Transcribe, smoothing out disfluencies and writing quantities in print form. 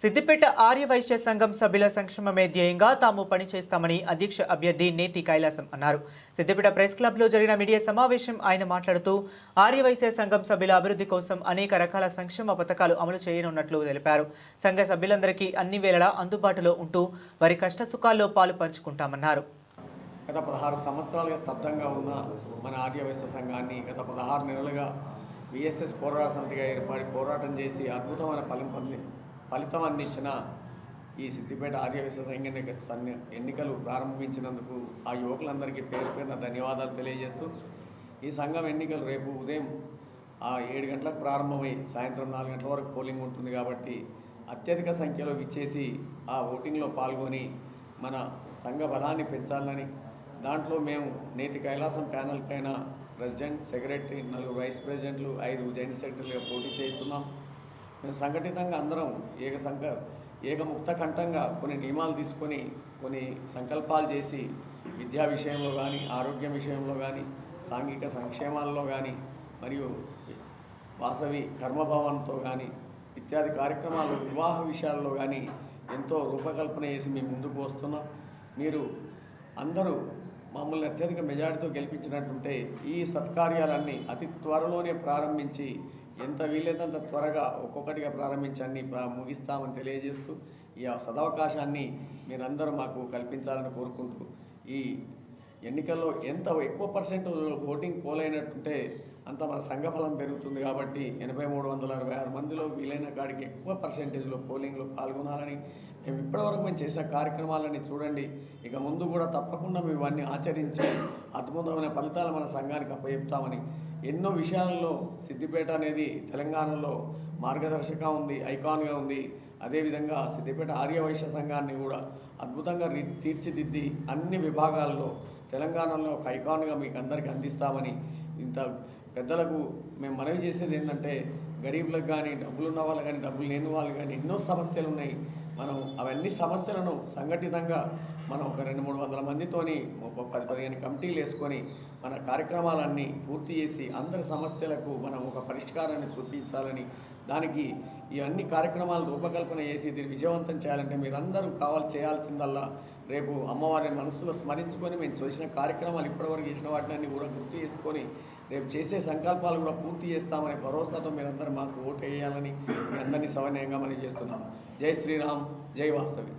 సిద్దిపేట ఆర్యవైశ్య సంఘం సభ్యుల సంక్షేమమే ధ్యేయంగా తాము పనిచేస్తామని అధ్యక్ష అభ్యర్థి నేతి కైలాసం అన్నారు. సిద్దిపేట ప్రెస్ క్లబ్లో జరిగిన మీడియా సమావేశం ఆయన మాట్లాడుతూ ఆర్యవైశ్య సంఘం సభ్యుల అభివృద్ధి కోసం అనేక రకాల సంక్షేమ పథకాలు అమలు చేయనున్నట్లు తెలిపారు. సంఘ సభ్యులందరికీ అన్ని వేళలా అందుబాటులో ఉంటూ వారి కష్టసుఖాల్లో పాలు పంచుకుంటామన్నారు. గత 16 సంవత్సరాలుగా స్తబ్దంగా ఉన్న మన ఆర్యవైశ్య సంఘాన్ని గత 16 నెలలుగా విఎస్ఎస్ పోరాట సమితిగా ఏర్పడి పోరాటం చేసి అద్భుతమైన ఫలితం అందించిన ఈ సిద్దిపేట ఆర్యవైశ్య సంఘ ఎన్నికలు ప్రారంభించినందుకు ఆ యువకులందరికీ పేరు పేరున ధన్యవాదాలు తెలియజేస్తూ ఈ సంఘం ఎన్నికలు రేపు ఉదయం 7 గంటలకు ప్రారంభమై సాయంత్రం 4 గంటల వరకు పోలింగ్ ఉంటుంది కాబట్టి అత్యధిక సంఖ్యలో విచ్చేసి ఆ ఓటింగ్లో పాల్గొని మన సంఘ బలాన్ని పెంచాలని దాంట్లో మేము నేతి కైలాసం ప్యానెల్ పైన ప్రెసిడెంట్, సెక్రటరీ, 4 వైస్ ప్రెసిడెంట్లు, 5 జాయింట్ సెక్రటరీలుగా పోటీ చేస్తున్నాం. మేము సంఘటితంగా అందరం ఏకముక్త కంఠంగా కొన్ని నియమాలు తీసుకొని కొన్ని సంకల్పాలు చేసి విద్యా విషయంలో కానీ, ఆరోగ్యం విషయంలో కానీ, సాంఘిక సంక్షేమాల్లో కానీ, మరియు వాసవి కర్మభవన్తో కానీ ఇత్యాది కార్యక్రమాలు వివాహ విషయాల్లో కానీ ఎంతో రూపకల్పన చేసి మేము ముందుకు వస్తున్నాం. మీరు అందరూ మమ్మల్ని అత్యధిక మెజారిటీతో గెలిపించినట్టుంటే ఈ సత్కార్యాలన్నీ అతి త్వరలోనే ప్రారంభించి ఎంత వీలైనంత త్వరగా ఒక్కొక్కటిగా ప్రారంభించి అన్ని ముగిస్తామని తెలియజేస్తూ ఈ సదవకాశాన్ని మీరందరూ మాకు కల్పించాలని కోరుకుంటూ ఈ ఎన్నికల్లో ఎంత ఎక్కువ పర్సెంట్ ఓటింగ్ పోలైనట్టుంటే అంత మన సంఘఫలం పెరుగుతుంది. కాబట్టి 8366 మందిలో వీలైన కాడికి ఎక్కువ పర్సెంటేజ్లో పోలింగ్లో పాల్గొనాలని మేము ఇప్పటివరకు మేము చేసిన కార్యక్రమాలని చూడండి. ఇక ముందు కూడా తప్పకుండా మేము ఇవన్నీ ఆచరించి అద్భుతమైన ఫలితాలు మన సంఘానికి అప్పచెప్తామని ఎన్నో విషయాలలో సిద్దిపేట అనేది తెలంగాణలో మార్గదర్శకంగా ఉంది, ఐకాన్గా ఉంది. అదేవిధంగా సిద్దిపేట ఆర్యవైశ్య సంఘాన్ని కూడా అద్భుతంగా తీర్చిదిద్ది అన్ని విభాగాల్లో తెలంగాణలో ఒక ఐకాన్గా మీకు అందరికీ అందిస్తామని ఇంత పెద్దలకు మేము మనవి చేసేది ఏంటంటే గరీబులకు కానీ, డబ్బులు ఉన్న వాళ్ళు కానీ, డబ్బులు లేని వాళ్ళు కానీ ఎన్నో సమస్యలు ఉన్నాయి. మనం అవన్నీ సమస్యలను సంఘటితంగా మనం ఒక 200-300 మందితోని 10-15 కమిటీలు వేసుకొని మన కార్యక్రమాలన్నీ పూర్తి చేసి అందరి సమస్యలకు మనం ఒక పరిష్కారాన్ని చూపించాలని, దానికి ఈ అన్ని కార్యక్రమాలు రూపకల్పన చేసి దీన్ని విజయవంతం చేయాలంటే మీరందరూ చేయాల్సిందల్లా రేపు అమ్మవారిని మనసులో స్మరించుకొని మేము చేసిన కార్యక్రమాలు ఇప్పటివరకు చేసిన వాటిని కూడా గుర్తు చేసుకొని రేపు చేసే సంకల్పాలు కూడా పూర్తి చేస్తామనే భరోసాతో మీరందరూ మాకు ఓటు వేయాలని మీ అందరినీ సవినయంగా మనం చేస్తున్నాం. జై శ్రీరామ్, జై వాస్తవి.